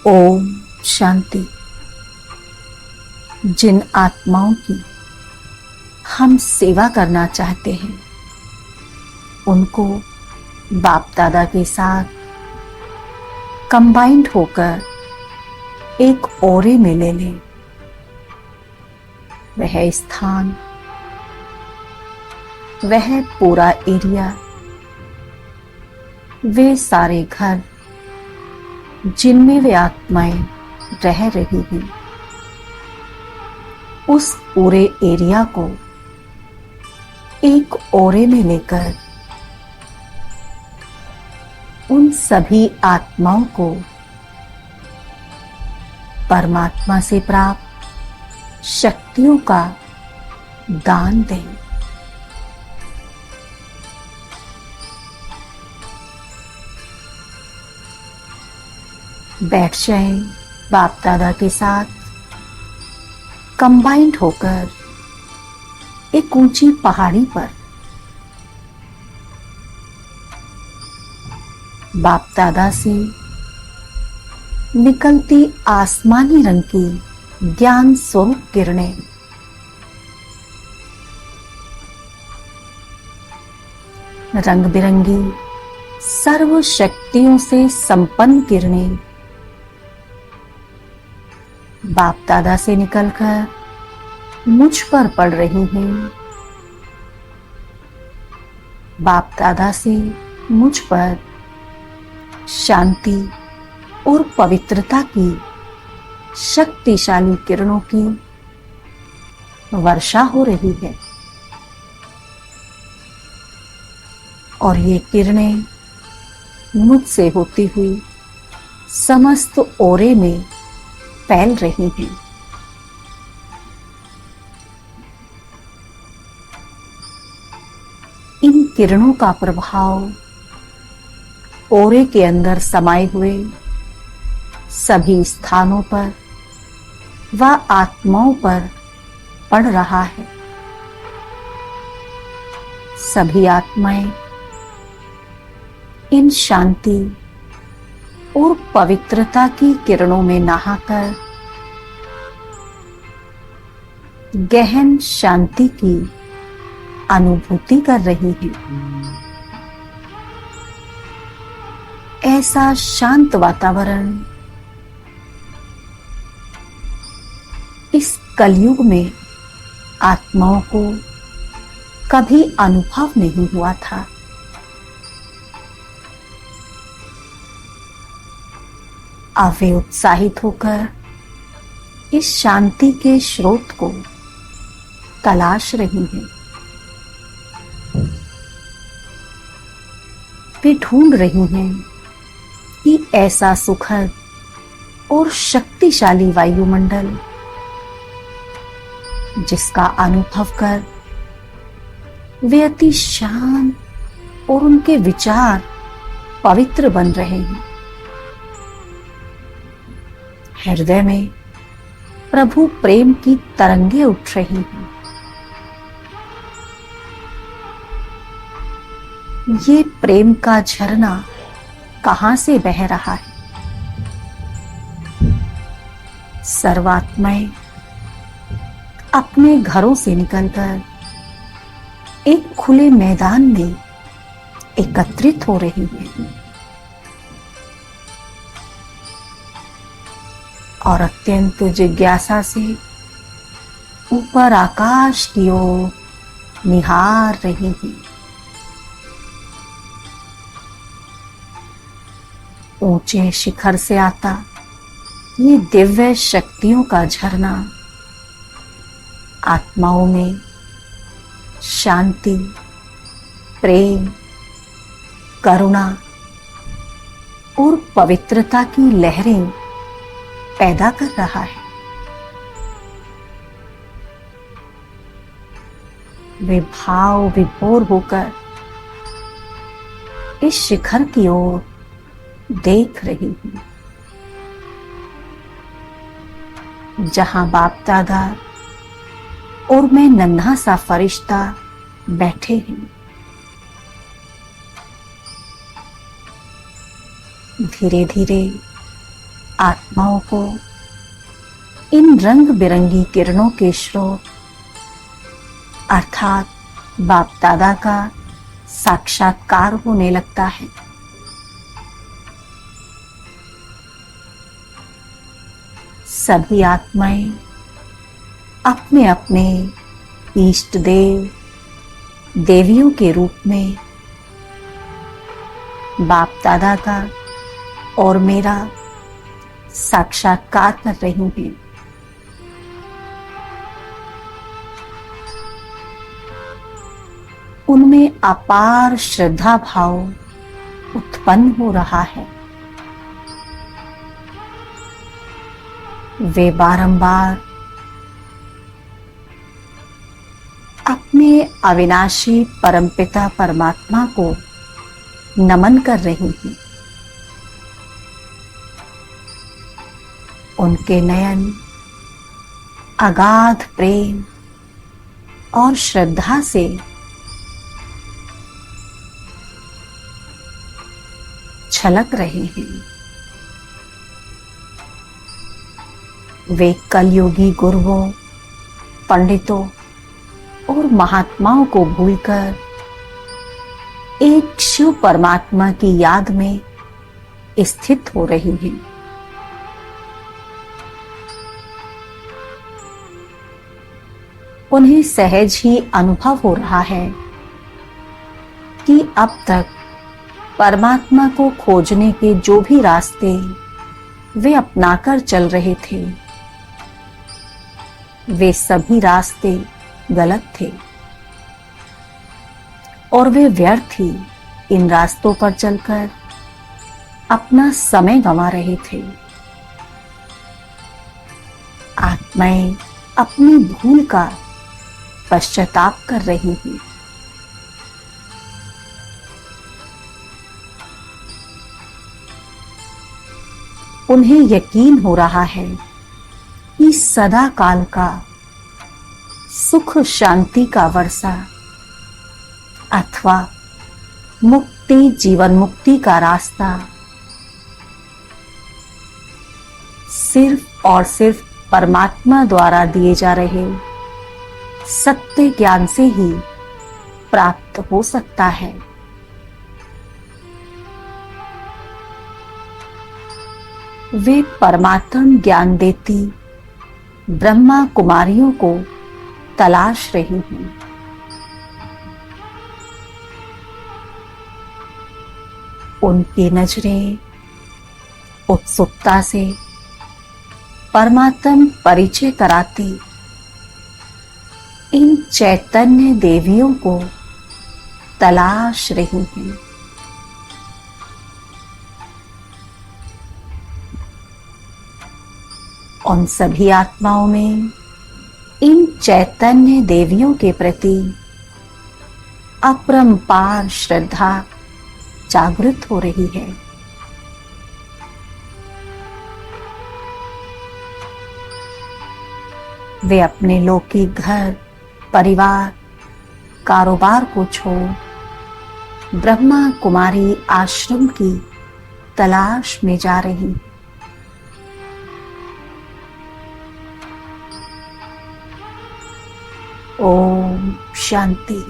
ओम शांति। जिन आत्माओं की हम सेवा करना चाहते हैं उनको बाप दादा के साथ कंबाइंड होकर एक ओरे में ले लें। वह स्थान, वह पूरा एरिया, वे सारे घर जिनमें वे आत्माएं रह रही हैं, उस पूरे एरिया को एक ओरे में लेकर उन सभी आत्माओं को परमात्मा से प्राप्त शक्तियों का दान दें। बैठ जाएं बाप दादा के साथ कंबाइंड होकर एक ऊंची पहाड़ी पर। बाप दादा से निकलती आसमानी रंग की ज्ञान स्वरूप किरणें रंग बिरंगी सर्व शक्तियों से संपन्न किरणें बाप दादा से निकलकर मुझ पर पड़ रही हैं। बाप दादा से मुझ पर शांति और पवित्रता की शक्तिशाली किरणों की वर्षा हो रही है और ये किरणें मुझसे होती हुई समस्त ओरे में फैल रही हैं। इन किरणों का प्रभाव ओरे के अंदर समाये हुए सभी स्थानों पर व आत्माओं पर पड़ रहा है। सभी आत्माएं इन शांति और पवित्रता की किरणों में नहाकर गहन शांति की अनुभूति कर रही है। ऐसा शांत वातावरण इस कलयुग में आत्माओं को कभी अनुभव नहीं हुआ था। अब वे उत्साहित होकर इस शांति के स्रोत को तलाश रही हैं। वे ढूंढ रही हैं कि ऐसा सुखद और शक्तिशाली वायुमंडल जिसका अनुभव कर वे अति शांत और उनके विचार पवित्र बन रहे हैं। हृदय में प्रभु प्रेम की तरंगे उठ रही हैं। ये प्रेम का झरना कहां से बह रहा है? सर्वात्माएं अपने घरों से निकलकर एक खुले मैदान में एकत्रित हो रही हैं और अत्यंत जिज्ञासा से ऊपर आकाश की ओर निहार रही हैं। ऊंचे शिखर से आता ये दिव्य शक्तियों का झरना आत्माओं में शांति, प्रेम, करुणा और पवित्रता की लहरें पैदा कर रहा है। वे भाव विभोर होकर इस शिखर की ओर देख रही हूं जहां बाप दादा और मैं नन्हा सा फरिश्ता बैठे हैं। धीरे धीरे आत्माओं को इन रंग बिरंगी किरणों के स्रोत अर्थात बाप दादा का साक्षात्कार होने लगता है। सभी आत्माएं अपने अपने इष्ट देव देवियों के रूप में बाप दादा का और मेरा साक्षात्कार कर रही हैं। उनमें अपार श्रद्धा भाव उत्पन्न हो रहा है। वे बारंबार अपने अविनाशी परमपिता परमात्मा को नमन कर रही हैं। उनके नयन अगाध प्रेम और श्रद्धा से छलक रहे हैं। वे कलयुगी गुरुओं, पंडितों और महात्माओं को भूलकर एक शिव परमात्मा की याद में स्थित हो रही हैं। उन्हें सहज ही अनुभव हो रहा है कि अब तक परमात्मा को खोजने के जो भी रास्ते वे अपनाकर चल रहे थे, वे सभी रास्ते गलत थे और वे व्यर्थ ही इन रास्तों पर चलकर अपना समय गंवा रहे थे। आत्माएं अपनी भूल का पश्चाताप कर रही हैं। उन्हें यकीन हो रहा है कि सदा काल का सुख शांति का वर्षा अथवा मुक्ति जीवन मुक्ति का रास्ता सिर्फ और सिर्फ परमात्मा द्वारा दिए जा रहे सत्य ज्ञान से ही प्राप्त हो सकता है। वे परमात्म ज्ञान देती ब्रह्मा कुमारियों को तलाश रही हैं। उनकी नजरें उत्सुकता से परमात्म परिचय कराती इन चैतन्य देवियों को तलाश रही हैं। उन सभी आत्माओं में इन चैतन्य देवियों के प्रति अपरंपार श्रद्धा जागृत हो रही है। वे अपने लौकिक घर, परिवार, कारोबार को छोड़ ब्रह्मा कुमारी आश्रम की तलाश में जा रही। ओम शांति।